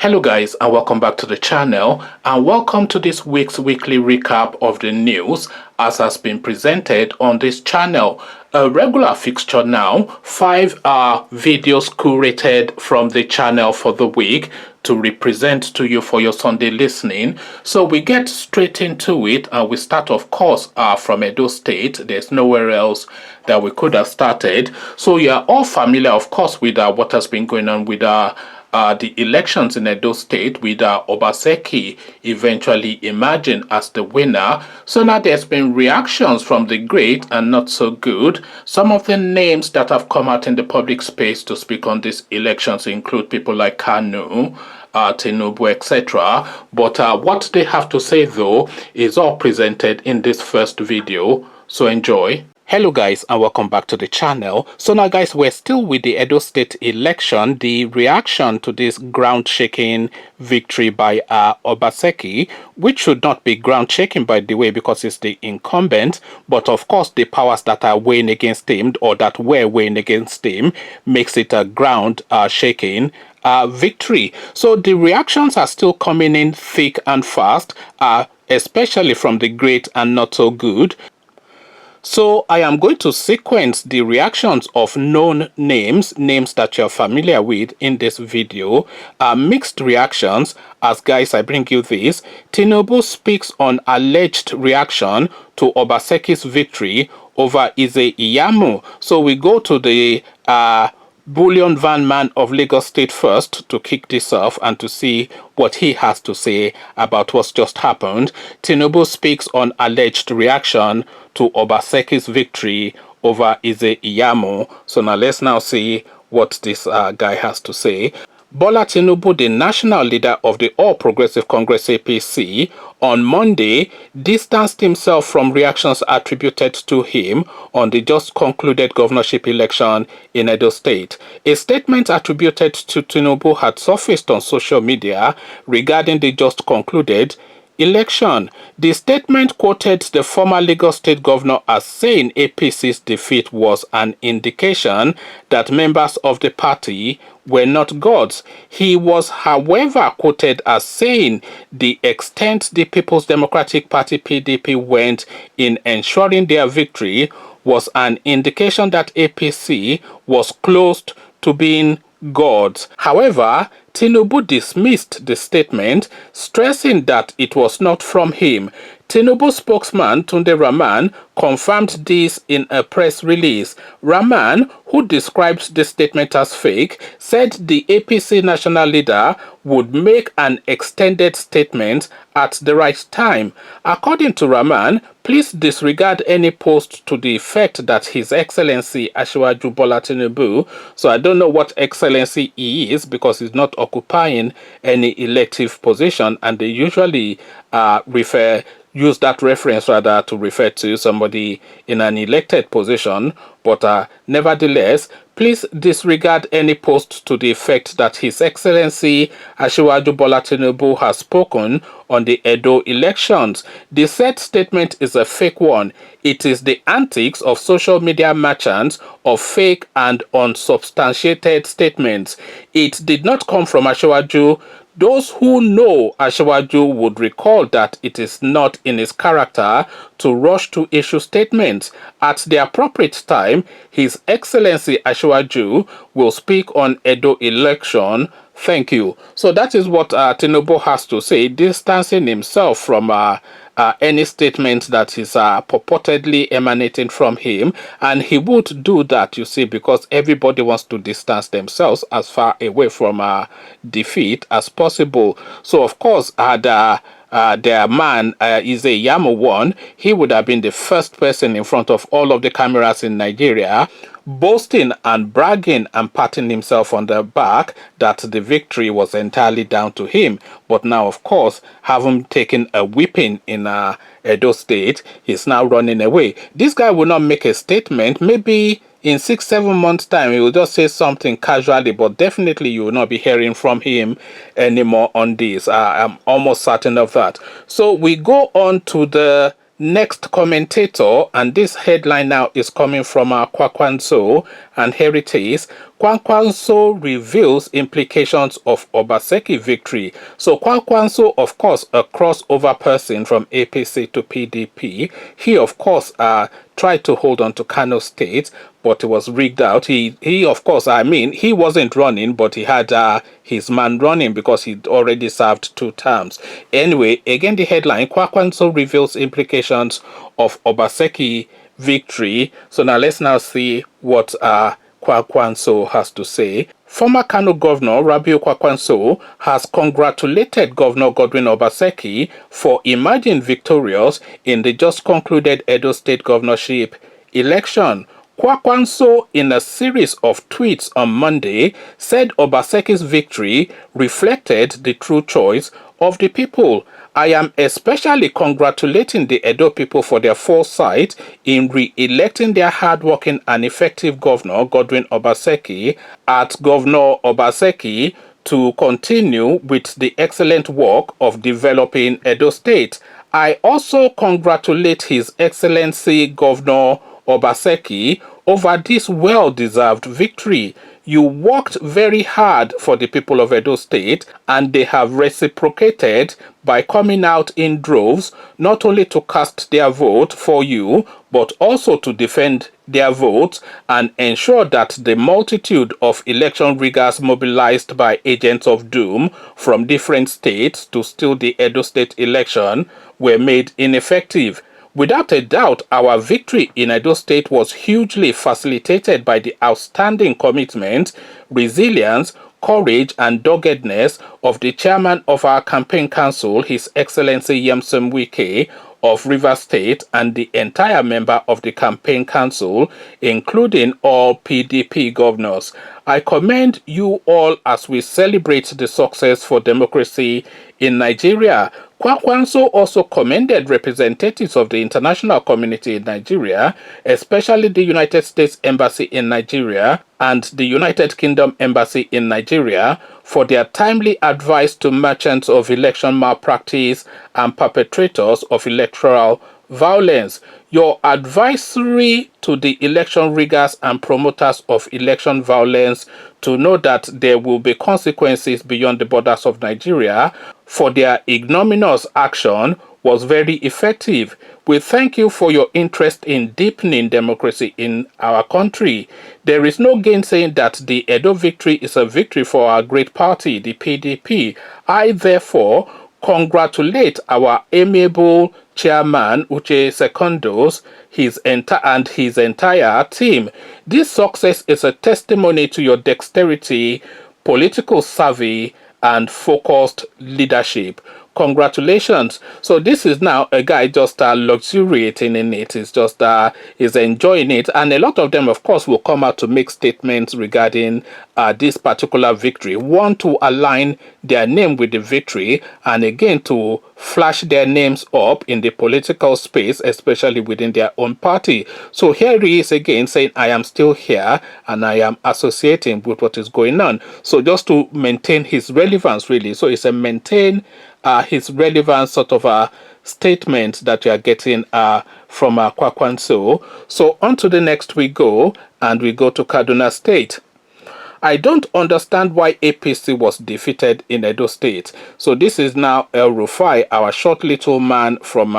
Hello guys, and welcome back to the channel, and welcome to this week's weekly recap of the news as has been presented on this channel. A regular fixture now, 5 videos curated from the channel for the week to represent to you for your Sunday listening. So we get straight into it, and we start of course from Edo State. There's nowhere else that we could have started. So you're all familiar of course with what has been going on with the elections in Edo State, with Obaseki eventually emerging as the winner. So now there's been reactions from the great and not so good. Some of the names that have come out in the public space to speak on these elections include people like Kanu-Tinubu, etc. But what they have to say though is all presented in this first video. So enjoy. Hello guys, and welcome back to the channel. So now guys, we're still with the Edo State election, the reaction to this ground shaking victory by Obaseki, which should not be ground shaking by the way, because it's the incumbent, but of course the powers that are weighing against him, or that were weighing against him, makes it a ground shaking victory. So the reactions are still coming in thick and fast, especially from the great and not so good. So I am going to sequence the reactions of known names that you're familiar with in this video. Mixed reactions, as guys I bring you this. Tinubu speaks on alleged reaction to Obaseki's victory over Ize Iyamu. So we go to the bullion van man of Lagos State first to kick this off and to see what he has to say about what's just happened. Tinubu speaks on alleged reaction to Obaseki's victory over Ize Iyamu. So now let's now see what this guy has to say. Bola Tinubu, the national leader of the All Progressive Congress APC, on Monday distanced himself from reactions attributed to him on the just concluded governorship election in Edo State. A statement attributed to Tinubu had surfaced on social media regarding the just concluded election. The statement quoted the former Lagos State governor as saying APC's defeat was an indication that members of the party were not gods. He was, however, quoted as saying the extent the People's Democratic Party PDP went in ensuring their victory was an indication that APC was close to being gods. However, Tinubu dismissed the statement, stressing that it was not from him. Tinubu spokesman Tunde Rahman confirmed this in a press release. Rahman, who described the statement as fake, said the APC national leader would make an extended statement at the right time. According to Rahman, please disregard any post to the effect that His Excellency Asiwaju Bola Tinubu, so I don't know what excellency he is because he's not occupying any elective position, and they usually use that reference rather to refer to somebody in an elected position, but nevertheless, please disregard any post to the effect that His Excellency Asiwaju Bola Tinubu has spoken on the Edo elections. The said statement is a fake one. It is the antics of social media merchants of fake and unsubstantiated statements. It did not come from Asiwaju. Those who know Asiwaju would recall that it is not in his character to rush to issue statements. At the appropriate time, His Excellency Asiwaju will speak on Edo election. Thank you. So that is what Tinubu has to say, distancing himself from any statement that is purportedly emanating from him. And he would do that, you see, because everybody wants to distance themselves as far away from defeat as possible. So of course, their man Ize Iyamu won, he would have been the first person in front of all of the cameras in Nigeria, boasting and bragging and patting himself on the back that the victory was entirely down to him. But now, of course, having taken a whipping in Edo State, he's now running away. This guy will not make a statement. Maybe in 6-7 months time he will just say something casually, but definitely you will not be hearing from him anymore on this. I'm almost certain of that. So we go on to the next commentator, and this headline now is coming from Kwakwanzo, and here it is. Kwankwanso reveals implications of Obaseki victory. So Kwankwanso, of course, a crossover person from APC to PDP. He, of course, tried to hold on to Kano State, but it was rigged out. He of course, he wasn't running, but he had his man running because he'd already served 2 terms. Anyway, again, the headline, Kwankwanso reveals implications of Obaseki victory. So now let's now see what Kwankwanso has to say. Former Kano Governor Rabiu Kwankwanso has congratulated Governor Godwin Obaseki for emerging victorious in the just concluded Edo State governorship election. Kwankwanso, in a series of tweets on Monday, said Obaseki's victory reflected the true choice of the people. I am especially congratulating the Edo people for their foresight in re-electing their hardworking and effective governor, Godwin Obaseki, at Governor Obaseki to continue with the excellent work of developing Edo State. I also congratulate His Excellency Governor Obaseki over this well-deserved victory. You worked very hard for the people of Edo State, and they have reciprocated by coming out in droves, not only to cast their vote for you, but also to defend their votes and ensure that the multitude of election riggers mobilized by agents of doom from different states to steal the Edo State election were made ineffective. Without a doubt, our victory in Edo State was hugely facilitated by the outstanding commitment, resilience, courage, and doggedness of the chairman of our campaign council, His Excellency Yemsem Wike of Rivers State, and the entire member of the campaign council, including all PDP governors. I commend you all as we celebrate the success for democracy in Nigeria. Kwankwanso also commended representatives of the international community in Nigeria, especially the United States Embassy in Nigeria and the United Kingdom Embassy in Nigeria, for their timely advice to merchants of election malpractice and perpetrators of electoral violence. Your advisory to the election riggers and promoters of election violence to know that there will be consequences beyond the borders of Nigeria for their ignominious action was very effective. We thank you for your interest in deepening democracy in our country. There is no gainsaying that the Edo victory is a victory for our great party, the PDP. I therefore congratulate our amiable chairman, Uche Secondos, and his entire team. This success is a testimony to your dexterity, political savvy, and focused leadership. Congratulations. So this is now a guy just luxuriating in it. He's just is enjoying it, and a lot of them, of course, will come out to make statements regarding this particular victory. One, to align their name with the victory, and again to flash their names up in the political space, especially within their own party. So here he is again saying, I am still here and I am associating with what is going on. So just to maintain his relevance, really. So it's a maintain his relevance sort of a statement that you are getting from Kwankwanso. So on to the next we go, and we go to Kaduna State. I don't understand why APC was defeated in Edo State. So this is now El Rufai, our short little man from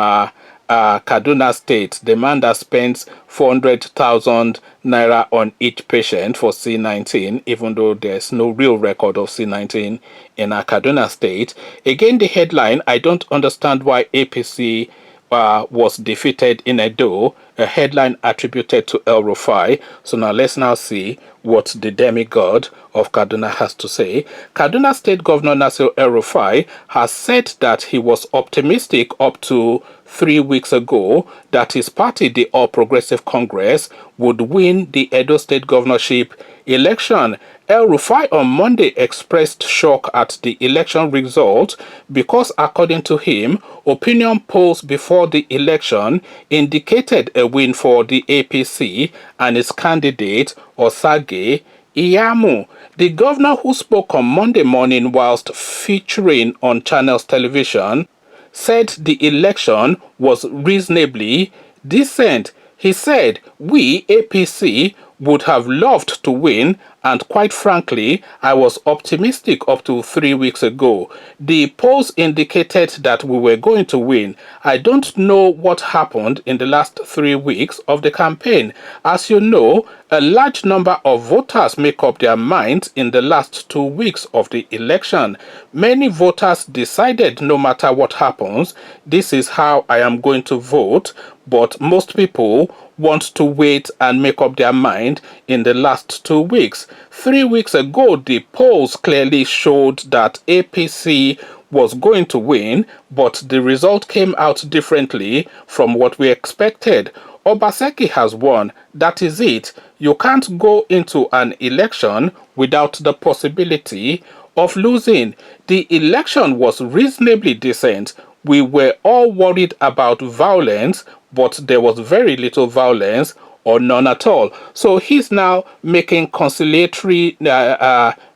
Kaduna State, the man that spends 400,000 naira on each patient for C19, even though there's no real record of C19 in Kaduna State. Again, the headline, I don't understand why APC was defeated in Edo, a headline attributed to El Rufai. So now let's now see what the demigod of Kaduna has to say. Kaduna State Governor Nasir El Rufai has said that he was optimistic up to 3 weeks ago that his party, the All Progressive Congress, would win the Edo State governorship election. El Rufai on Monday expressed shock at the election result because, according to him, opinion polls before the election indicated a win for the APC and its candidate, Osage Iyamu. The governor, who spoke on Monday morning whilst featuring on Channels Television, said the election was reasonably decent. He said, we, APC, would have loved to win And quite frankly, I was optimistic up to 3 weeks ago. The polls indicated that we were going to win. I don't know what happened in the last 3 weeks of the campaign. As you know, a large number of voters make up their minds in the last 2 weeks of the election. Many voters decided no matter what happens, this is how I am going to vote, but most people want to wait and make up their mind in the last 2 weeks. 3 weeks ago, the polls clearly showed that APC was going to win, but the result came out differently from what we expected. Obaseki has won. That is it. You can't go into an election without the possibility of losing. The election was reasonably decent. We were all worried about violence, but there was very little violence or none at all. So he's now making conciliatory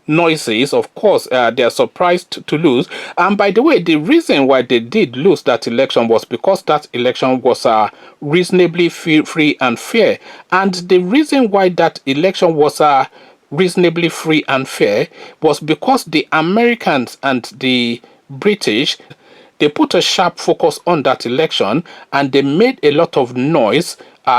noises. Of course, they're surprised to lose. And by the way, the reason why they did lose that election was because that election was reasonably free and fair. And the reason why that election was reasonably free and fair was because the Americans and the British, they put a sharp focus on that election, and they made a lot of noise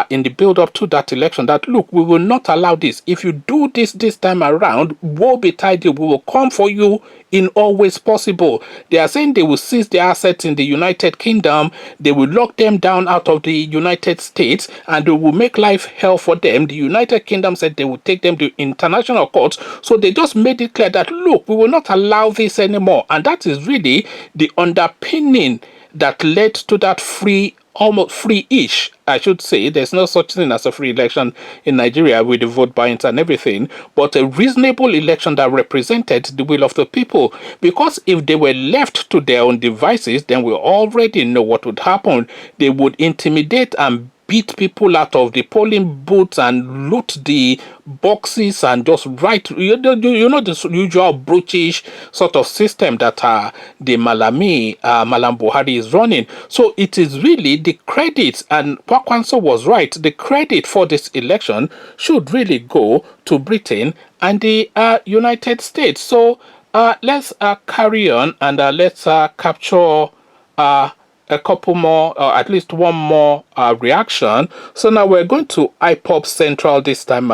in the build-up to that election that, look, we will not allow this. If you do this time around, woe betide you. We will come for you in all ways possible. They are saying they will seize their assets in the United Kingdom, they will lock them down out of the United States, and they will make life hell for them. The United Kingdom said they will take them to international courts. So they just made it clear that, look, we will not allow this anymore. And that is really the underpinning that led to that almost free-ish, I should say. There's no such thing as a free election in Nigeria with the vote buying and everything, but a reasonable election that represented the will of the people. Because if they were left to their own devices, then we already know what would happen. They would intimidate and beat people out of the polling booths and loot the boxes and just write, you know, the usual brutish sort of system that the Malam Buhari is running. So it is really the credit, and Pakwanso was right, the credit for this election should really go to Britain and the United States. So let's carry on, and let's capture a couple more, or at least one more reaction. So now we're going to IPOB Central this time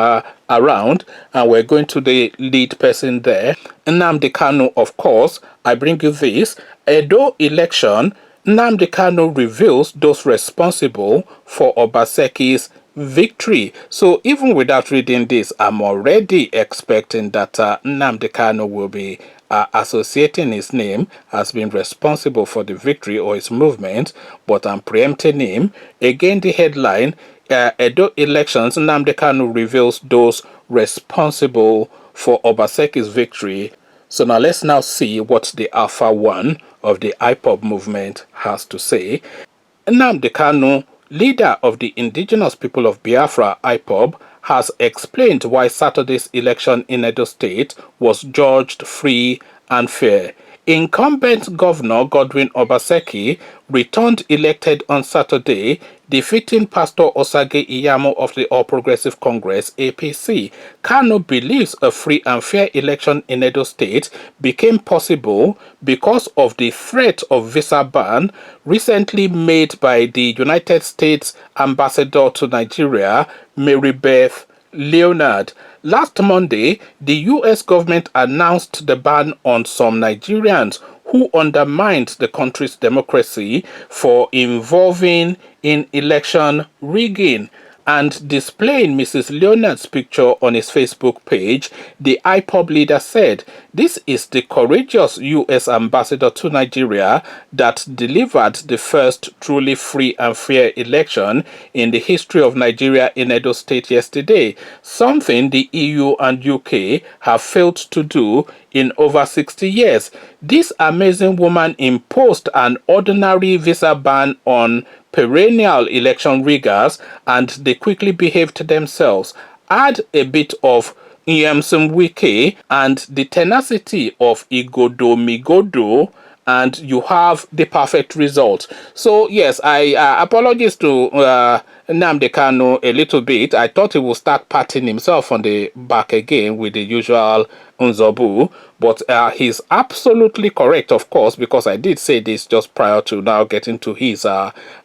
around, and we're going to the lead person there, Nnamdi Kanu. Of course, I bring you this. Edo election, Nnamdi Kanu reveals those responsible for Obaseki's victory. So even without reading this, I'm already expecting that Nnamdi Kanu will be associating his name as being responsible for the victory or his movement, but I'm preempting him. Again, the headline, Edo elections, Nnamdi Kanu reveals those responsible for Obaseki's victory. So now let's now see what the Alpha One of the IPOB movement has to say. Nnamdi Kanu, leader of the indigenous people of Biafra, IPOB, has explained why Saturday's election in Edo State was judged free and fair. Incumbent Governor Godwin Obaseki returned elected on Saturday, defeating Pastor Osage Iyamo of the All Progressive Congress, APC. Kanu believes a free and fair election in Edo State became possible because of the threat of visa ban recently made by the United States Ambassador to Nigeria, Mary Beth Leonard. Last Monday, the U.S. government announced the ban on some Nigerians who undermined the country's democracy for involving in election rigging. And displaying Mrs. Leonard's picture on his Facebook page, the IPOB leader said, "This is the courageous U.S. ambassador to Nigeria that delivered the first truly free and fair election in the history of Nigeria in Edo State yesterday, something the EU and UK have failed to do in over 60 years. This amazing woman imposed an ordinary visa ban on perennial election riggers, and they quickly behaved themselves. Add a bit of Nyemsum Wike and the tenacity of Igodo Migodo, and you have the perfect result. So yes, I apologize to Nnamdi Kanu a little bit. I thought he would start patting himself on the back again with the usual Nzobu, but he's absolutely correct, of course, because I did say this just prior to now getting to his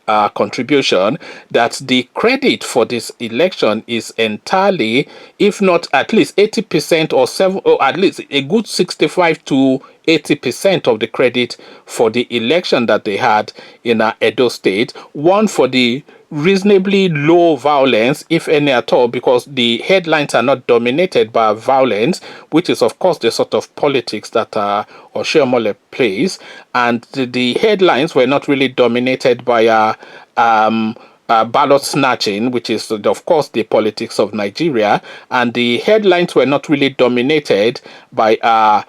contribution, that the credit for this election is entirely, if not at least 80% or at least a good 65 to 80% of the credit for the election that they had in Edo State. One, for the reasonably low violence, if any at all, because the headlines are not dominated by violence, which is of course the sort of politics that Oshiomhole plays, and the headlines were not really dominated by ballot snatching, which is of course the politics of Nigeria, and the headlines were not really dominated by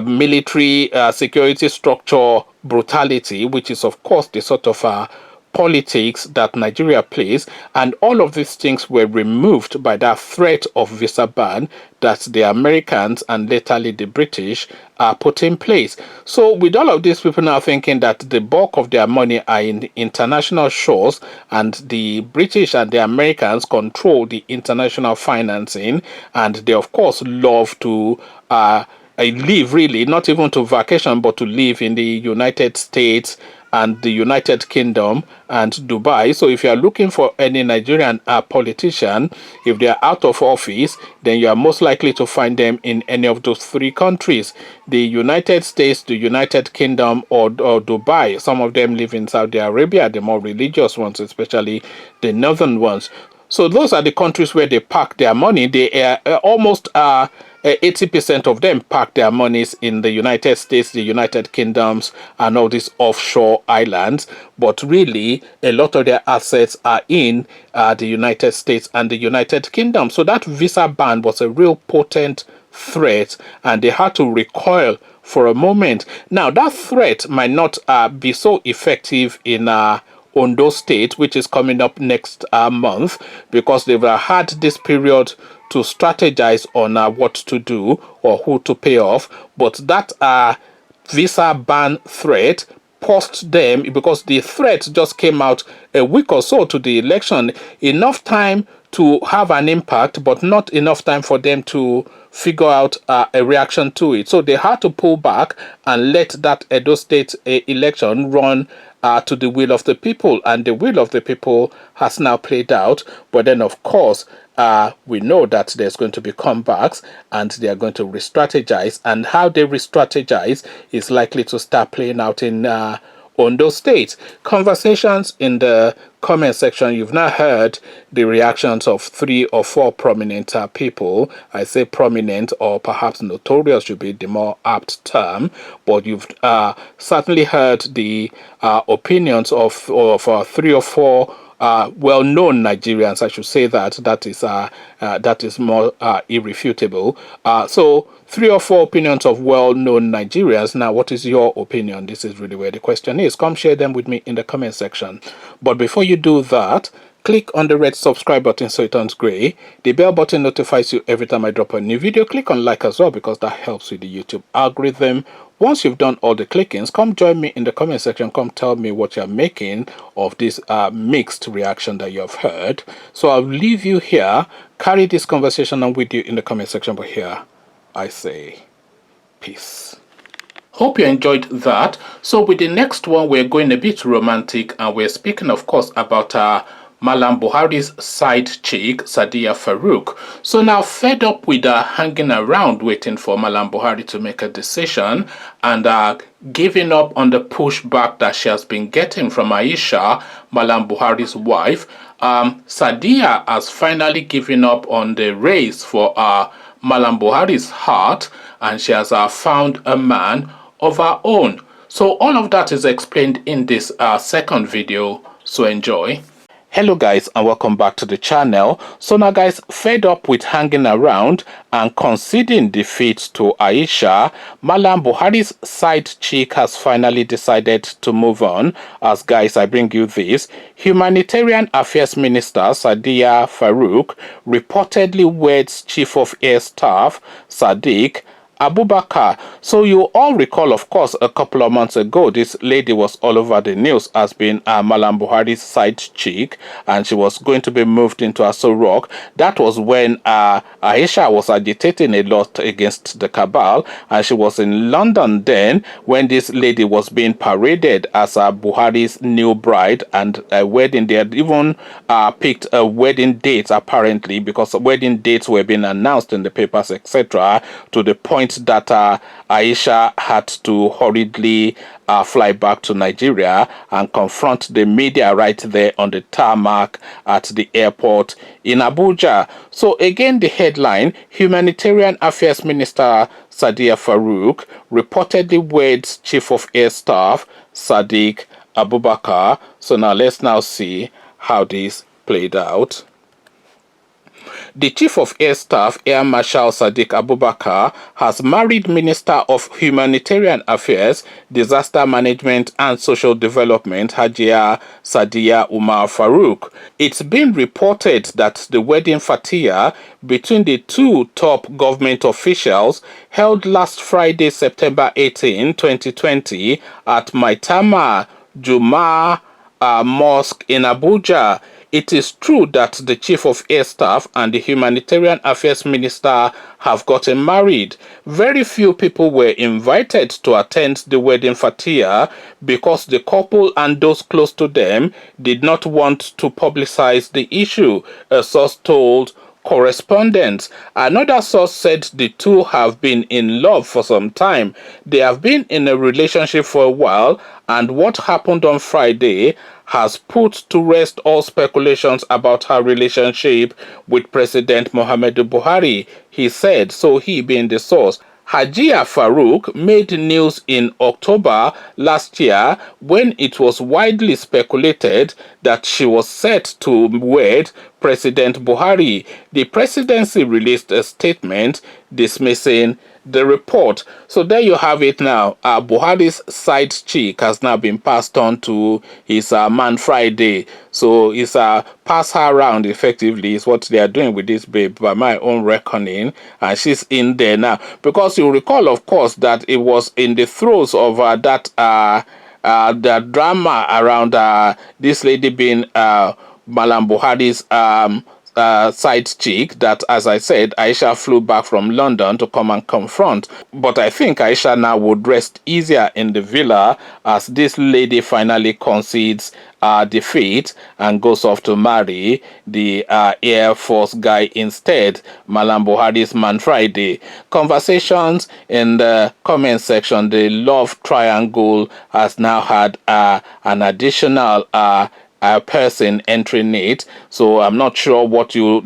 military security structure brutality, which is of course the sort of politics that Nigeria plays, and all of these things were removed by that threat of visa ban that the Americans and latterly the British put in place. So with all of these people now thinking that the bulk of their money are in international shores, and the British and the Americans control the international financing, and they of course love to live, really, not even to vacation, but to live in the United States and the United Kingdom and Dubai. So if you are looking for any Nigerian politician, if they are out of office, then you are most likely to find them in any of those three countries: the United States, the United Kingdom, or Dubai. Some of them live in Saudi Arabia, the more religious ones, especially the northern ones. So those are the countries where they park their money. They almost 80% of them park their monies in the United States, the United Kingdoms, and all these offshore islands. But really, a lot of their assets are in the United States and the United Kingdom. So that visa ban was a real potent threat, and they had to recoil for a moment. Now, that threat might not be so effective in Ondo State, which is coming up next month, because they've had this period to strategize on what to do or who to pay off. But that visa ban threat paused them, because the threat just came out a week or so to the election, enough time to have an impact, but not enough time for them to figure out a reaction to it. So they had to pull back and let that Edo State election run to the will of the people, and the will of the people has now played out. But then, of course, we know that there's going to be comebacks, and they are going to re-strategize, and how they re-strategize is likely to start playing out in Ondo State. Conversations in the comment section. You've now heard the reactions of 3 or 4 prominent people. I say prominent, or perhaps notorious should be the more apt term, but you've certainly heard the opinions of 3 or 4 well-known Nigerians. I should say that is more irrefutable. So 3 or 4 opinions of well-known Nigerians. Now, what is your opinion? This is really where the question is. Come share them with me in the comment section. But before you do that, click on the red subscribe button so it turns gray. The bell button notifies you every time I drop a new video. Click on like as well, because that helps with the YouTube algorithm. Once you've done all the clickings, come join me in the comment section. Come tell me what you're making of this mixed reaction that you have heard. So I'll leave you here. Carry this conversation on with you in the comment section. But here, I say peace. Hope you enjoyed that. So with the next one, we're going a bit romantic, and we're speaking, of course, about Malam Buhari's side chick, Sadiya Farouk. So now, fed up with hanging around waiting for Malam Buhari to make a decision, and giving up on the pushback that she has been getting from Aisha, Malam Buhari's wife, Sadiya has finally given up on the race for Malam Buhari's heart, and she has found a man of her own. So all of that is explained in this second video, so enjoy. Hello guys, and welcome back to the channel. So now guys, fed up with hanging around and conceding defeat to Aisha, Malam Buhari's side chick has finally decided to move on. As guys, I bring you this. Humanitarian Affairs Minister Sadiya Farouk reportedly weds Chief of Air Staff Sadiq Abubakar. So you all recall, of course, a couple of months ago, this lady was all over the news as being Malam Buhari's side chick, and she was going to be moved into Aso Rock. That was when Aisha was agitating a lot against the cabal, and she was in London then when this lady was being paraded as Buhari's new bride, and a wedding. They had even picked a wedding date apparently, because wedding dates were being announced in the papers, etc., to the point that Aisha had to hurriedly fly back to Nigeria and confront the media right there on the tarmac at the airport in Abuja. So again, the headline: Humanitarian Affairs Minister Sadiya Farouk reportedly weds Chief of Air Staff Sadiq Abubakar. So let's see how this played out. The Chief of Air Staff, Air Marshal Sadiq Abubakar, has married Minister of Humanitarian Affairs, Disaster Management and Social Development, Hajia Sadiya Umar Farouk. It's been reported that the wedding fatia between the two top government officials held last Friday, September 18, 2020, at Maitama Juma Mosque in Abuja. It is true that the Chief of Air Staff and the Humanitarian Affairs Minister have gotten married. Very few people were invited to attend the wedding fatia because the couple and those close to them did not want to publicize the issue, a source told correspondents. Another source said the two have been in love for some time. They have been in a relationship for a while, and what happened on Friday has put to rest all speculations about her relationship with President Muhammadu Buhari, he said, so he being the source. Hajia Farouk made news in October last year when it was widely speculated that she was set to wed President Buhari. The presidency released a statement dismissing the report. So there you have it now. Buhari's side chick has now been passed on to his man Friday. So it's pass her around effectively is what they are doing with this babe by my own reckoning. And she's in there now. Because you recall, of course, that it was in the throes of the drama around this lady being Malam Buhari's side chick that, as I said, Aisha flew back from London to come and confront. But I think Aisha now would rest easier in the villa as this lady finally concedes defeat and goes off to marry the Air Force guy instead, Malam Buhari's man Friday. Conversations in the comment section, the love triangle has now had an additional person entering it. So I'm not sure what you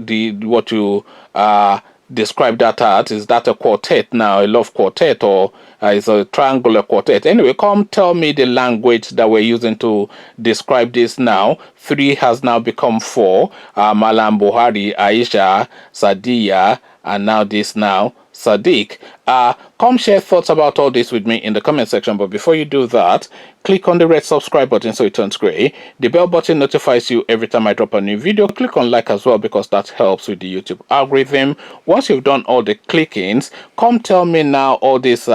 describe that as. Is that a quartet now, a love quartet, or is a triangular quartet? Anyway, come tell me the language that we're using to describe this now. 3 has now become 4. Malam Buhari, Aisha, Sadiya, and now this now Sadiq. Come share thoughts about all this with me in the comment section, but before you do that, click on the red subscribe button so it turns gray. The bell button notifies you every time I drop a new video. Click on like as well because that helps with the YouTube algorithm. Once you've done all the clickings, come tell me now all this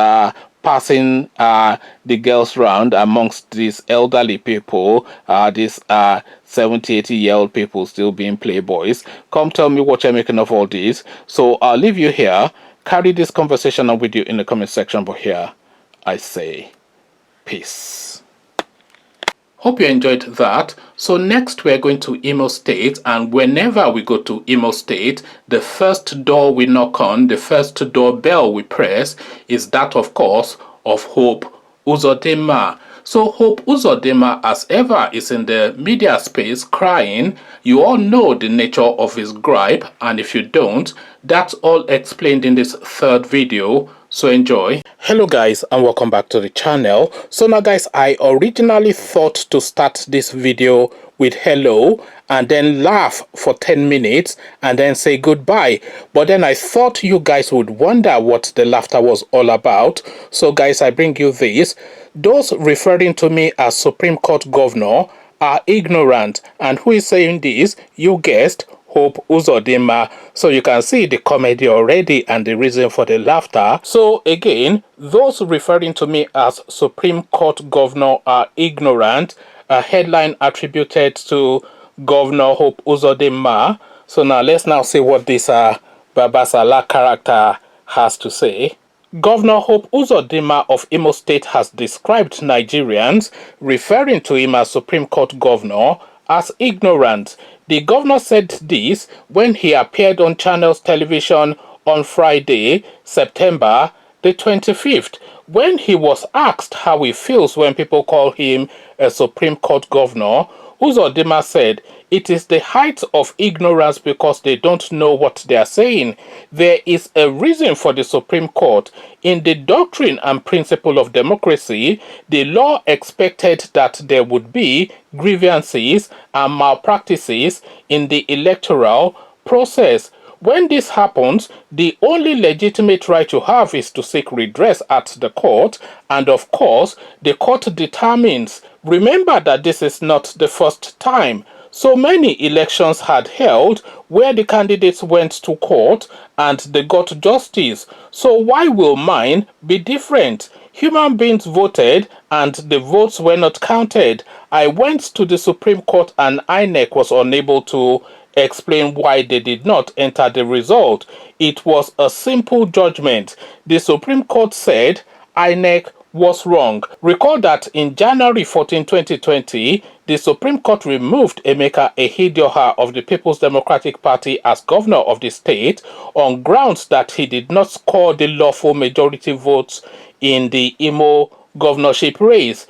passing the girls round amongst these elderly people, these 70-80-year-old people still being playboys. Come tell me what you're making of all this. So I'll leave you here. Carry this conversation on with you in the comment section, but here I say peace. Hope you enjoyed that. So next we're going to Imo State, and whenever we go to Imo State, the first door we knock on, the first doorbell we press is that, of course, of Hope Uzodinma. So Hope Uzodinma, as ever, is in the media space crying. You all know the nature of his gripe, and if you don't, that's all explained in this third video. So enjoy. Hello guys, and welcome back to the channel. So now guys, I originally thought to start this video with hello and then laugh for 10 minutes and then say goodbye, but then I thought you guys would wonder what the laughter was all about. So guys, I bring you this. Those referring to me as Supreme Court Governor are ignorant. And who is saying this? You guessed, Hope Uzodinma. So you can see the comedy already and the reason for the laughter. So again, those referring to me as Supreme Court Governor are ignorant. A headline attributed to Governor Hope Uzodinma. So now let's now see what this Babasala character has to say. Governor Hope Uzodinma of Imo State has described Nigerians, referring to him as Supreme Court Governor, as ignorant. The governor said this when he appeared on Channels Television on Friday, September the 25th, when he was asked how he feels when people call him a Supreme Court Governor. Uzodinma said, "It is the height of ignorance because they don't know what they are saying. There is a reason for the Supreme Court. In the doctrine and principle of democracy, the law expected that there would be grievances and malpractices in the electoral process. When this happens, the only legitimate right you have is to seek redress at the court, and of course, the court determines. Remember that this is not the first time. So many elections had held where the candidates went to court and they got justice. So why will mine be different? Human beings voted and the votes were not counted. I went to the Supreme Court and INEC was unable to explain why they did not enter the result. It was a simple judgment. The Supreme Court said INEC was wrong. Recall that in January 14, 2020, the Supreme Court removed Emeka Ehidioha of the People's Democratic Party as governor of the state on grounds that he did not score the lawful majority votes in the Imo governorship race.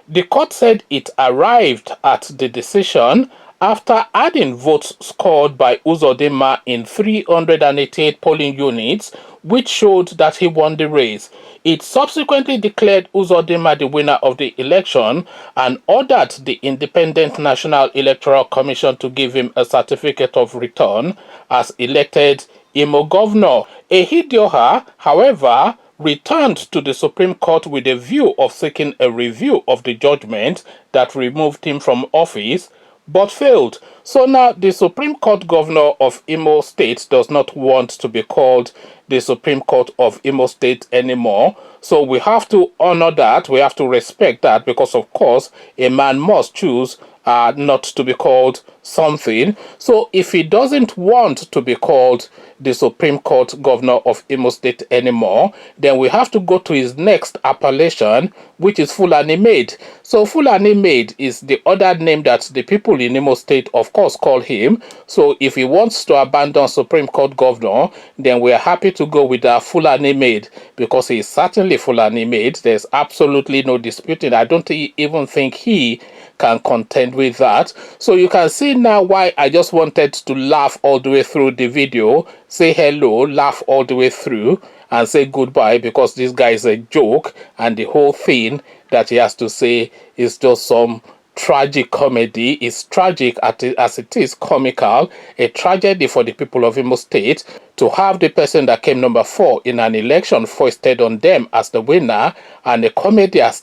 The court said it arrived at the decision after adding votes scored by Uzodinma in 388 polling units, which showed that he won the race. It subsequently declared Uzodinma the winner of the election and ordered the Independent National Electoral Commission to give him a certificate of return as elected Imo governor. Ehidioha, however, returned to the Supreme Court with a view of seeking a review of the judgment that removed him from office, but failed. So now the Supreme Court Governor of Imo State does not want to be called the Supreme Court of Imo State anymore. So we have to honor that, we have to respect that, because of course a man must choose not to be called something. So if he doesn't want to be called the Supreme Court Governor of Imo State anymore, then we have to go to his next appellation, which is Fulani Maid. So Fulani Maid is the other name that the people in Imo State of course call him. So if he wants to abandon Supreme Court Governor, then we are happy to go with Fulani Maid, because he is certainly Fulani Maid. There's absolutely no disputing. I don't even think he can contend with that. So you can see now why I just wanted to laugh all the way through the video, say hello, laugh all the way through, and say goodbye, because this guy is a joke and the whole thing that he has to say is just some tragic comedy. Is tragic as it is comical, a tragedy for the people of Imo State to have the person that came number 4 in an election foisted on them as the winner, and a comedy at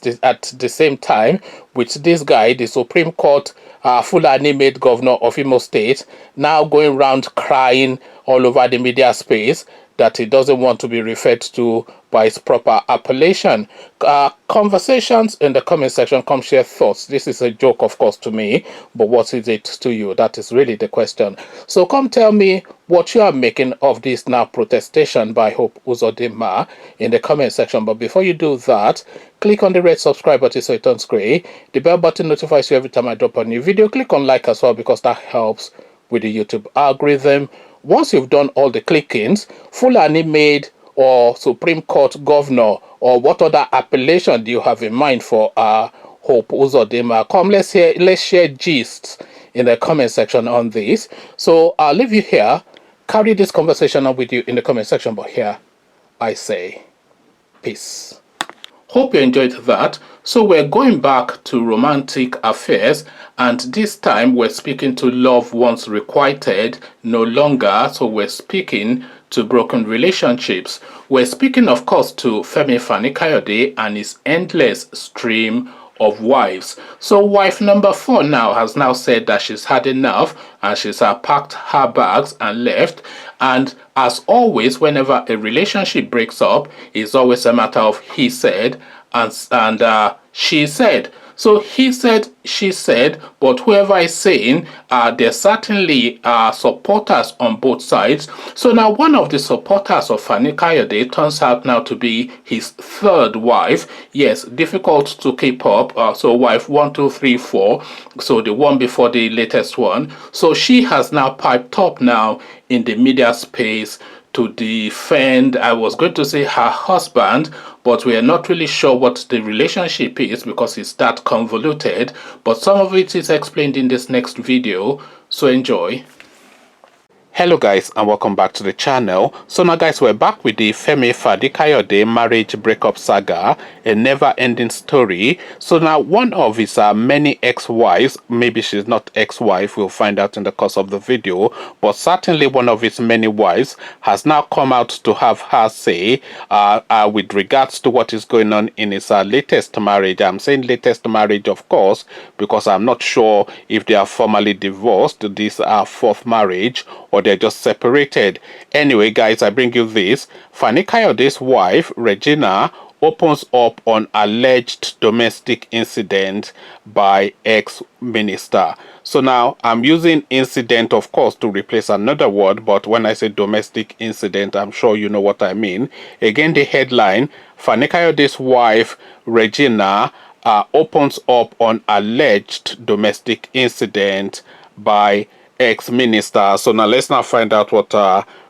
the same time with this guy, the Supreme Court Fulani Maid Governor of Imo State, now going around crying all over the media space that he doesn't want to be referred to by its proper appellation. Conversations in the comment section. Come share thoughts. This is a joke, of course, to me, but what is it to you? That is really the question. So come tell me what you are making of this now protestation by Hope Uzodinma in the comment section. But before you do that, click on the red subscribe button so it turns gray. The bell button notifies you every time I drop a new video. Click on like as well, because that helps with the YouTube algorithm. Once you've done all the clickings, Fulani Maid or Supreme Court Governor, or what other appellation do you have in mind for Hope Uzodinma? Come, let's share gists in the comment section on this. So I'll leave you here. Carry this conversation on with you in the comment section, but here I say peace. Hope you enjoyed that. So we're going back to romantic affairs, and this time we're speaking to love once requited no longer. So we're speaking to broken relationships. We're speaking, of course, to Femi Fani-Kayode and his endless stream of wives. So wife number 4 now has now said that she's had enough and she's packed her bags and left. And as always, whenever a relationship breaks up, it's always a matter of he said and she said. So he said, she said, but whoever is saying, there's certainly supporters on both sides. So now one of the supporters of Fani-Kayode turns out now to be his third wife. Yes, difficult to keep up. So wife 1, 2, 3, 4. So the one before the latest one. So she has now piped up now in the media space to defend, I was going to say her husband, but we are not really sure what the relationship is because it's that convoluted. But some of it is explained in this next video, so enjoy. Hello guys, and welcome back to the channel. So now guys, we're back with the Femi Fani-Kayode marriage breakup saga, a never-ending story. So now one of his many ex-wives, maybe she's not ex-wife, we'll find out in the course of the video, but certainly one of his many wives has now come out to have her say with regards to what is going on in his latest marriage. I'm saying latest marriage, of course, because I'm not sure if they are formally divorced, this fourth marriage, or they're just separated. Anyway guys, I bring you this. Fani-Kayode's wife Regina opens up on alleged domestic incident by ex-minister. So now I'm using incident, of course, to replace another word, but when I say domestic incident, I'm sure you know what I mean. Again, the headline: Fani-Kayode's wife Regina opens up on alleged domestic incident by ex-minister. So now let's now find out what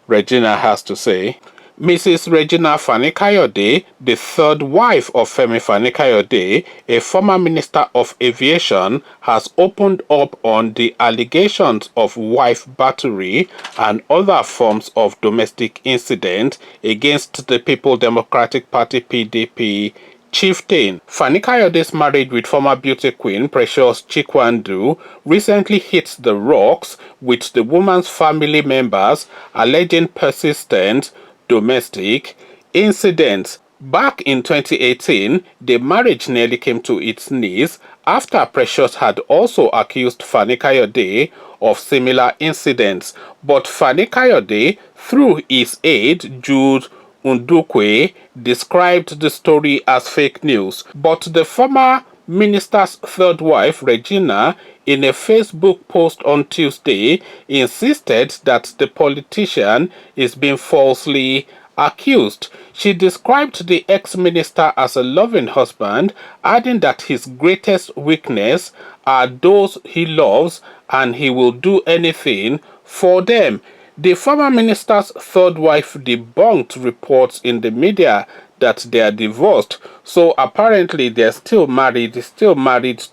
Regina has to say. Mrs. Regina Fani-Kayode, the third wife of Femi Fani-Kayode, a former minister of aviation, has opened up on the allegations of wife battery and other forms of domestic incident against the People Democratic Party (PDP) chieftain. Fani-Kayode's marriage with former beauty queen Precious Chikwandu recently hit the rocks, with the woman's family members alleging persistent domestic incidents. Back in 2018, the marriage nearly came to its knees after Precious had also accused Fani-Kayode of similar incidents. But Fani-Kayode, through his aide Jude Ndukwe, described the story as fake news. But the former minister's third wife, Regina, in a Facebook post on Tuesday, insisted that the politician is being falsely accused. She described the ex-minister as a loving husband, adding that his greatest weakness are those he loves and he will do anything for them. The former minister's third wife debunked reports in the media that they are divorced. So apparently they're still married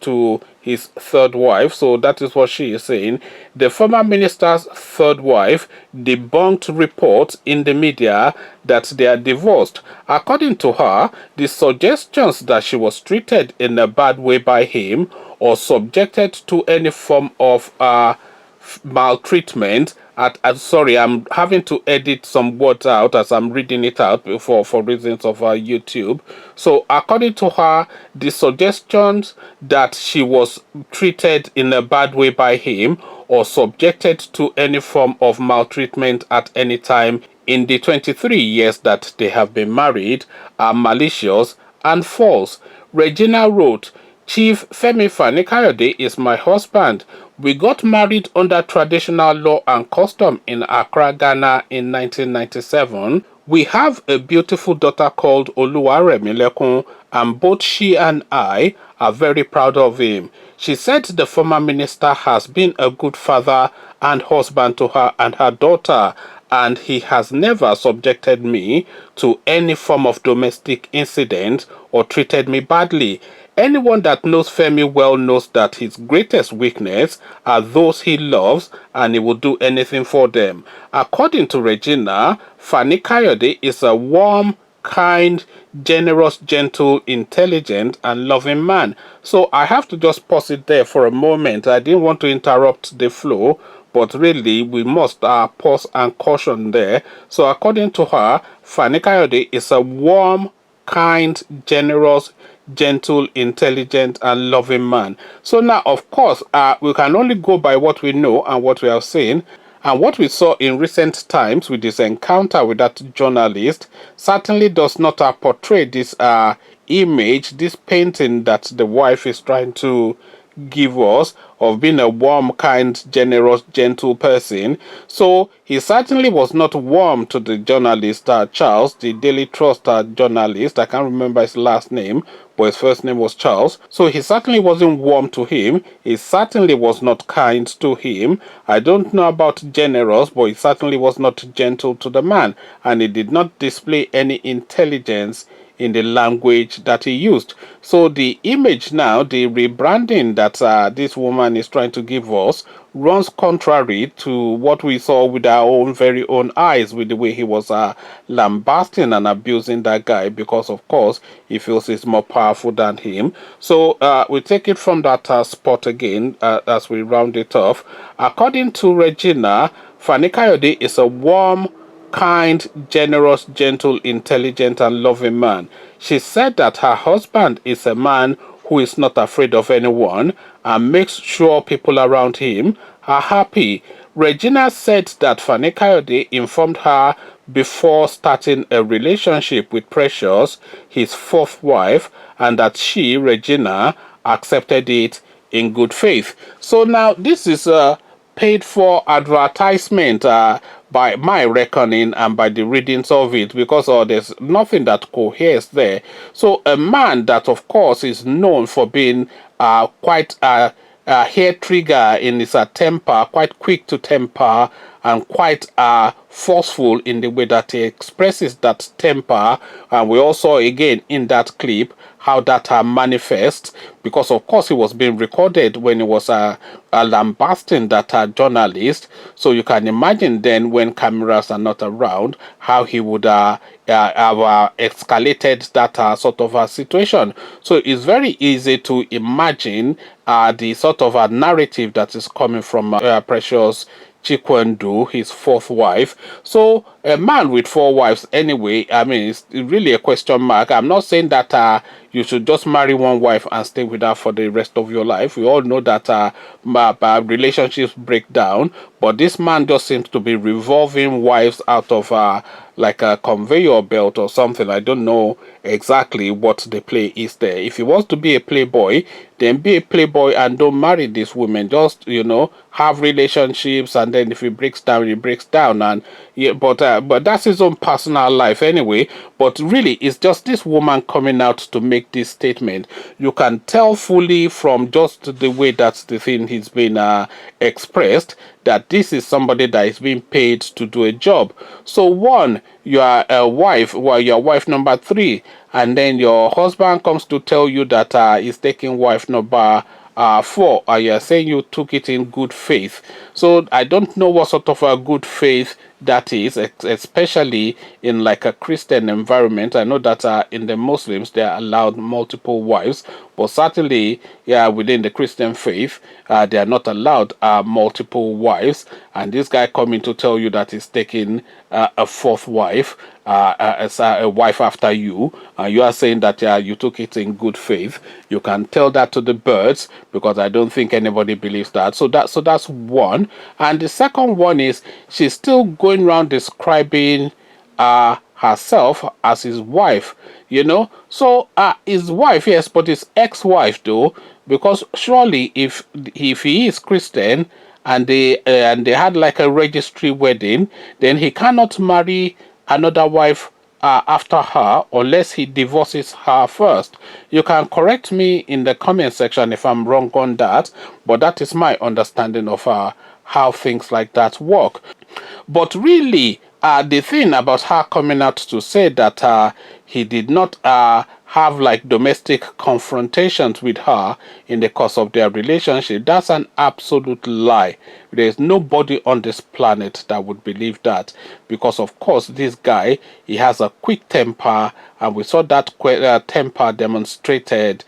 to his third wife. So that is what she is saying. The former minister's third wife debunked reports in the media that they are divorced. According to her, the suggestions that she was treated in a bad way by him or subjected to any form of maltreatment sorry, I'm having to edit some words out as I'm reading it out for reasons of YouTube. So according to her, the suggestions that she was treated in a bad way by him or subjected to any form of maltreatment at any time in the 23 years that they have been married are malicious and false. Regina wrote, "Chief Femi Fani-Kayode is my husband. We got married under traditional law and custom in Accra, Ghana in 1997. We have a beautiful daughter called Oluwaremilekun, and both she and I are very proud of him." She said the former minister has been a good father and husband to her and her daughter, and he has never subjected me to any form of domestic incident or treated me badly. Anyone that knows Femi well knows that his greatest weakness are those he loves and he will do anything for them. According to Regina, Fani-Kayode is a warm, kind, generous, gentle, intelligent, and loving man. So I have to just pause it there for a moment. I didn't want to interrupt the flow, but really we must pause and caution there. So according to her, Fani Kayode is a warm, kind, generous, gentle, intelligent, and loving man. So now, of course, we can only go by what we know and what we have seen. And what we saw in recent times with this encounter with that journalist certainly does not portray this image, this painting that the wife is trying to give us of being a warm, kind, generous, gentle person. So he certainly was not warm to the journalist, Charles, the Daily Trust journalist. I can't remember his last name, but his first name was Charles. So he certainly wasn't warm to him. He certainly was not kind to him. I don't know about generous, but he certainly was not gentle to the man. And he did not display any intelligence in the language that he used. So the image now, the rebranding that this woman is trying to give us, runs contrary to what we saw with our own very own eyes, with the way he was lambasting and abusing that guy, because of course he feels he's more powerful than him. So we take it from that spot again as we round it off. According to Regina, Fani Kayode is a warm, kind, generous, gentle, intelligent, and loving man. She said that her husband is a man who is not afraid of anyone and makes sure people around him are happy. Regina said that Fani Kayode informed her before starting a relationship with Precious, his fourth wife, and that she, Regina, accepted it in good faith. So now this is a paid for advertisement by my reckoning and by the readings of it, because there's nothing that coheres there. So a man that of course is known for being quite hair trigger in his temper, quite quick to temper, and quite forceful in the way that he expresses that temper. And we also again in that clip how that manifests, because of course it was being recorded when he was lambasting that journalist. So you can imagine then when cameras are not around how he would have escalated that sort of a situation. So it's very easy to imagine the sort of a narrative that is coming from Precious Chikwendu, his fourth wife. So a man with four wives anyway, I mean, it's really a question mark. I'm not saying that you should just marry one wife and stay with her for the rest of your life. We all know that relationships break down, but this man just seems to be revolving wives out of like a conveyor belt or something. I don't know exactly what the play is there. If he wants to be a playboy, then be a playboy and don't marry these women. Just, you know, have relationships, and then if he breaks down, he breaks down. And yeah, but that's his own personal life anyway. But really, it's just this woman coming out to make this statement. You can tell fully from just the way that the thing has been expressed that this is somebody that is being paid to do a job. So one, you are a wife, well, you're wife number 3, and then your husband comes to tell you that he's taking wife number 4, you're saying you took it in good faith. So I don't know what sort of a good faith that is, especially in like a Christian environment. I know that in the Muslims they are allowed multiple wives, but certainly within the Christian faith they are not allowed multiple wives. And this guy coming to tell you that he's taking a fourth wife, as a wife after you, you are saying that you took it in good faith. You can tell that to the birds, because I don't think anybody believes that. So that's one. And the second one is she's still going around describing herself as his wife, you know. So his wife, yes, but his ex-wife though, because surely if he is Christian and they had like a registry wedding, then he cannot marry another wife after her unless he divorces her first. You can correct me in the comment section if I'm wrong on that, but that is my understanding of how things like that work. But really, the thing about her coming out to say that he did not have like domestic confrontations with her in the course of their relationship, that's an absolute lie. There's nobody on this planet that would believe that, because of course this guy, he has a quick temper, and we saw that temper demonstrated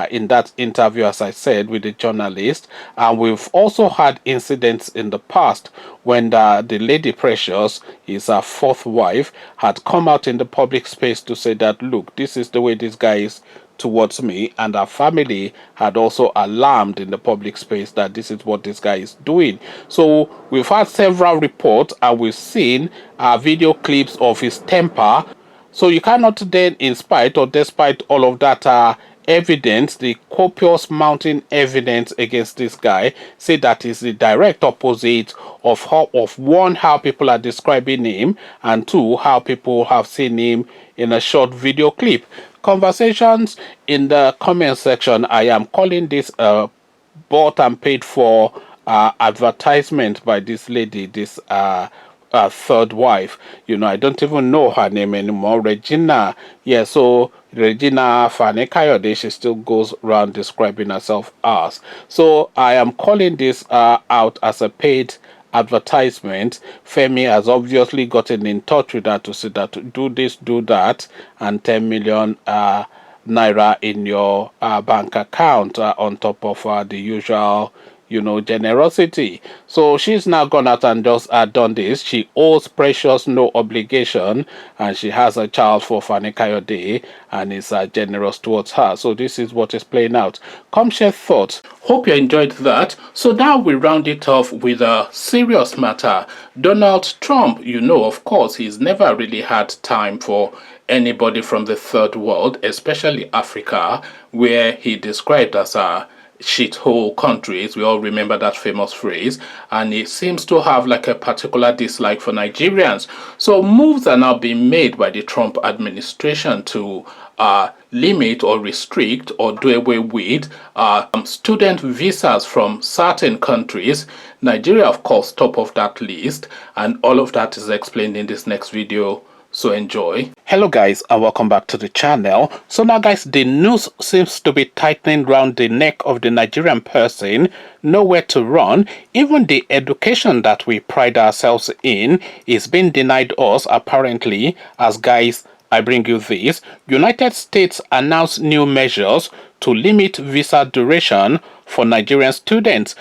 in that interview, as I said, with the journalist. And we've also had incidents in the past when the Lady Precious, his fourth wife, had come out in the public space to say that, look, this is the way this guy is towards me, and our family had also alarmed in the public space that this is what this guy is doing. So we've had several reports and we've seen video clips of his temper. So you cannot then, in spite or despite all of that evidence, the copious mounting evidence against this guy, say that is the direct opposite of one, how people are describing him, and two, how people have seen him in a short video clip. Conversations in the comment section. I am calling this bought and paid for advertisement by this lady, this third wife. You know, I don't even know her name anymore. Regina. Yeah, so Regina Fani-Kayode, she still goes around describing herself as. So I am calling this out as a paid advertisement. Femi has obviously gotten in touch with her to say that do this, do that, and 10 million naira in your bank account on top of the usual, you know, generosity. So she's now gone out and just done this. She owes Precious no obligation, and she has a child for Fani-Kayode and is generous towards her. So this is what is playing out. Come share thoughts. Hope you enjoyed that. So now we round it off with a serious matter. Donald Trump, you know, of course, he's never really had time for anybody from the third world, especially Africa, where he described as a shithole countries. We all remember that famous phrase, and he seems to have like a particular dislike for Nigerians. So moves are now being made by the Trump administration to limit or restrict or do away with student visas from certain countries. Nigeria, of course, top of that list, and all of that is explained in this next video. So enjoy. Hello guys, and welcome back to the channel. So now guys, the news seems to be tightening around the neck of the Nigerian person. Nowhere to run. Even the education that we pride ourselves in is being denied us, apparently. As guys, I bring you this. United States announced new measures to limit visa duration for Nigerian students.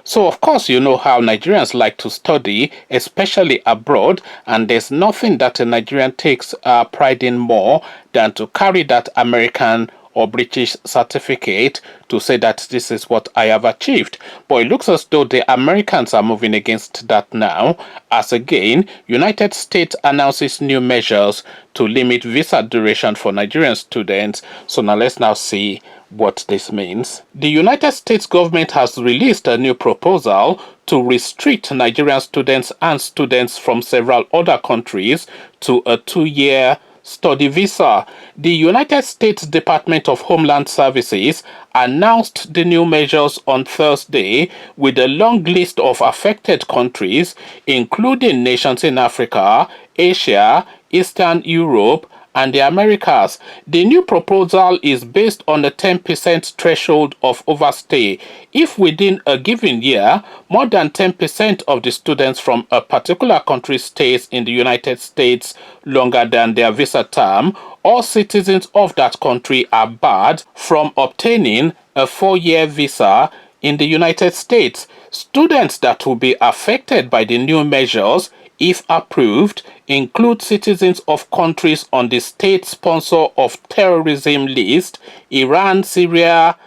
So, of course, you know how Nigerians like to study, especially abroad, and there's nothing that a Nigerian takes pride in more than to carry that American or British certificate to say that this is what I have achieved. But it looks as though the Americans are moving against that now, as again, United States announces new measures to limit visa duration for Nigerian students. So now let's now see what this means. The United States government has released a new proposal to restrict Nigerian students and students from several other countries to a 2-year study visa. The United States Department of Homeland Services announced the new measures on Thursday with a long list of affected countries, including nations in Africa, Asia, Eastern Europe, and the Americas. The new proposal is based on a 10% threshold of overstay. If within a given year, more than 10% of the students from a particular country stays in the United States longer than their visa term, all citizens of that country are barred from obtaining a 4-year visa in the United States. Students that will be affected by the new measures, if approved, include citizens of countries on the state sponsor of terrorism list: Iran, Syria,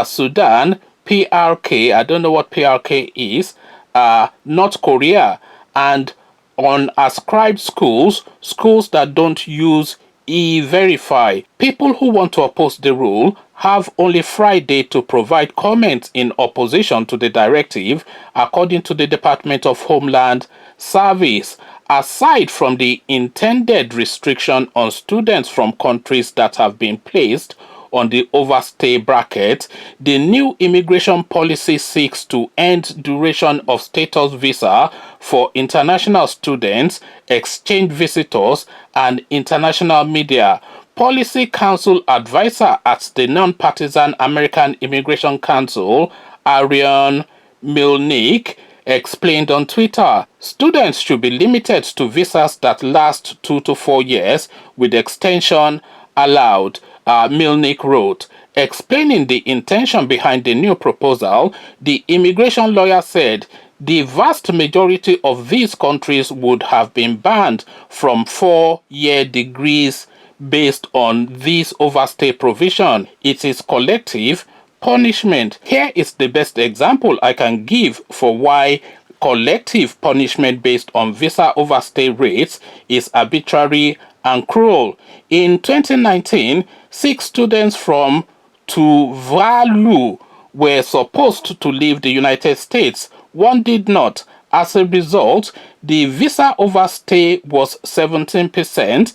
Sudan, PRK, I don't know what PRK is, North Korea, and on ascribed schools, schools that don't use E-Verify. People who want to oppose the rule have only Friday to provide comments in opposition to the directive, according to the Department of Homeland Service. Aside from the intended restriction on students from countries that have been placed on the overstay bracket, the new immigration policy seeks to end duration of status visa for international students, exchange visitors, and international media. Policy Council advisor at the non-partisan American Immigration Council, Arion Milnik, explained on Twitter, students should be limited to visas that last 2 to 4 years with extension allowed. Milnik wrote, Explaining the intention behind the new proposal, the immigration lawyer said the vast majority of these countries would have been banned from 4-year degrees based on this overstay provision. It is collective punishment. Here is the best example I can give for why collective punishment based on visa overstay rates is arbitrary and cruel. In 2019, 6 students from Tuvalu were supposed to leave the United States. One did not. As a result, the visa overstay was 17%,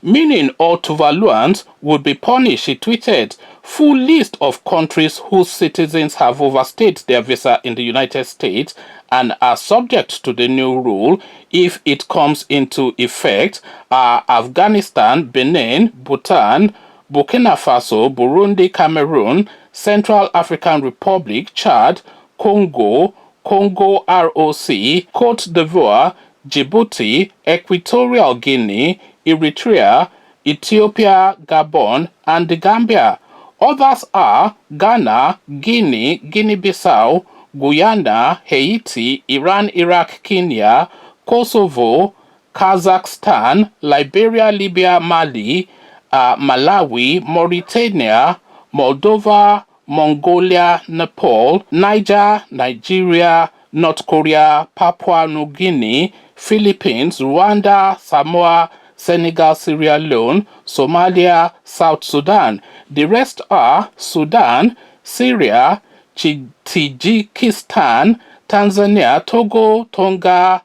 meaning all Tuvaluans would be punished, he tweeted. Full list of countries whose citizens have overstayed their visa in the United States and are subject to the new rule if it comes into effect are Afghanistan, Benin, Bhutan, Burkina Faso, Burundi, Cameroon, Central African Republic, Chad, Congo, Congo ROC, Cote d'Ivoire, Djibouti, Equatorial Guinea, Eritrea, Ethiopia, Gabon, and the Gambia. Others are Ghana, Guinea, Guinea-Bissau, Guyana, Haiti, Iran, Iraq, Kenya, Kosovo, Kazakhstan, Liberia, Libya, Mali, Malawi, Mauritania, Moldova, Mongolia, Nepal, Niger, Nigeria, North Korea, Papua New Guinea, Philippines, Rwanda, Samoa, Senegal, Sierra Leone, Somalia, South Sudan. The rest are Sudan, Syria, Tajikistan, Tanzania, Togo, Tonga,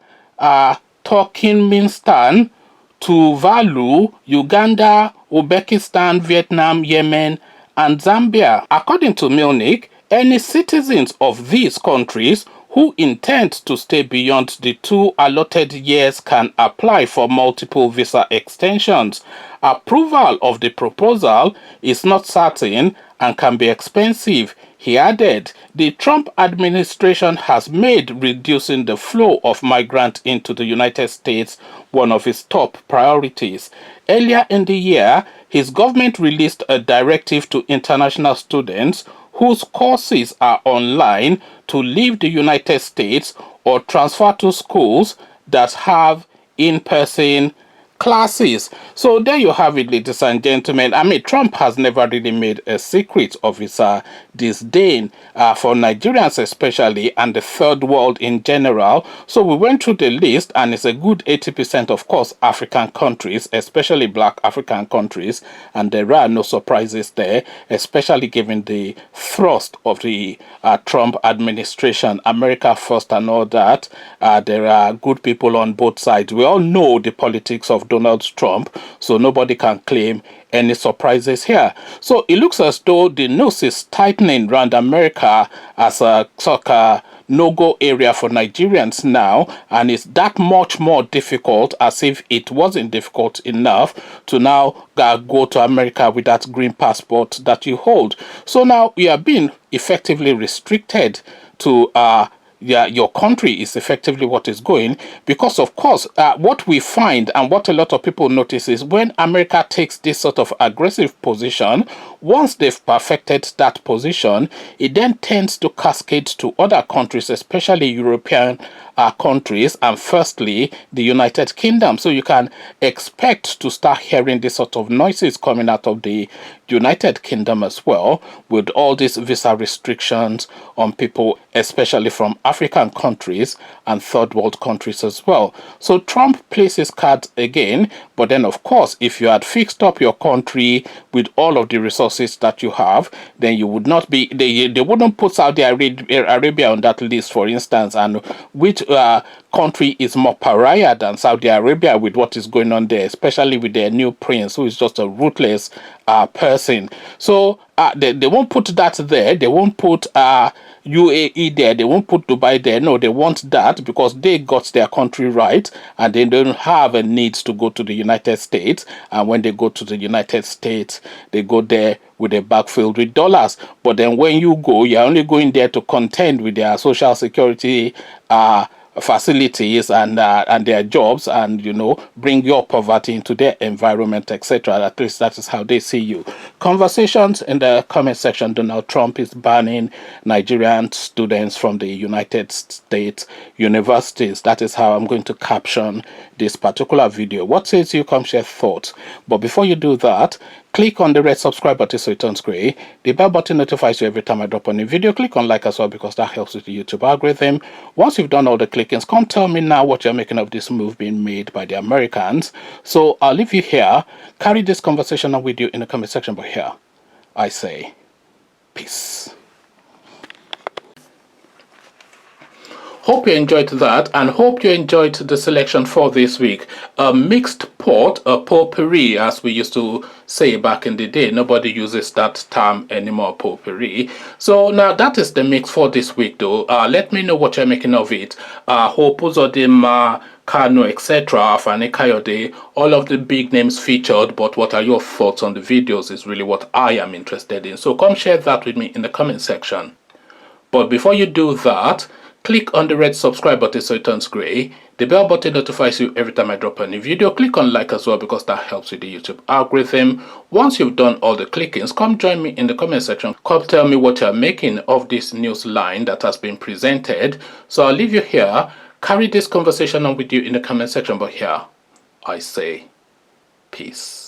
Turkmenistan, Tuvalu, Uganda, Uzbekistan, Vietnam, Yemen, and Zambia. According to Munich, any citizens of these countries who intend to stay beyond the 2 allotted years can apply for multiple visa extensions. Approval of the proposal is not certain and can be expensive. He added, the Trump administration has made reducing the flow of migrants into the United States one of its top priorities. Earlier in the year, his government released a directive to international students whose courses are online to leave the United States or transfer to schools that have in-person classes. So there you have it, ladies and gentlemen. I mean, Trump has never really made a secret of his disdain for Nigerians especially and the third world in general. So we went through the list and it's a good 80% of course African countries, especially black African countries, and there are no surprises there, especially given the thrust of the Trump administration, America first and all that. There are good people on both sides. We all know the politics of Donald Trump, so nobody can claim any surprises here. So it looks as though the noose is tightening around America as a soccer no-go area for Nigerians now, and it's that much more difficult, as if it wasn't difficult enough to now go to America with that green passport that you hold. So now you are being effectively restricted to your country is effectively what is going, because of course what we find and what a lot of people notice is when America takes this sort of aggressive position, once they've perfected that position, it then tends to cascade to other countries, especially European countries, and firstly the United Kingdom. So you can expect to start hearing this sort of noises coming out of the United Kingdom as well, with all these visa restrictions on people, especially from African countries and third world countries as well. So Trump plays his cards again, but then of course if you had fixed up your country with all of the resources that you have, then you would not be, they wouldn't put Saudi Arabia on that list, for instance. And which country is more pariah than Saudi Arabia with what is going on there, especially with their new prince, who is just a ruthless person. So they won't put that there. They won't put UAE there. They won't put Dubai there. No, they want that because they got their country right and they don't have a need to go to the United States. And when they go to the United States, they go there with a bag filled with dollars. But then when you go, you're only going there to contend with their social security facilities and their jobs, and bring your poverty into their environment, etc. At least that is how they see you. Conversations in the comment section. Donald Trump is banning Nigerian students from the United States universities. That is how I'm going to caption this particular video. What says you? Come share thoughts. But before you do that, click on the red subscribe button so it turns gray. The bell button notifies you every time I drop a new video. Click on like as well because that helps with the YouTube algorithm. Once you've done all the clickings, come tell me now what you're making of this move being made by the Americans. So I'll leave you here. Carry this conversation on with you in the comment section. But here, I say, peace. Hope you enjoyed that, and hope you enjoyed the selection for this week. A mixed pot, a potpourri, as we used to say back in the day. Nobody uses that term anymore, potpourri. So now that is the mix for this week, though. Let me know what you're making of it. Hope Uzodinma, Kanu, etc., Fani Kayode, all of the big names featured, but what are your thoughts on the videos is really what I am interested in. So come share that with me in the comment section. But before you do that, click on the red subscribe button so it turns gray. The bell button notifies you every time I drop a new video. Click on like as well because that helps with the YouTube algorithm. Once you've done all the clickings, come join me in the comment section. Come tell me what you're making of this news line that has been presented. So I'll leave you here. Carry this conversation on with you in the comment section. But here, I say, peace.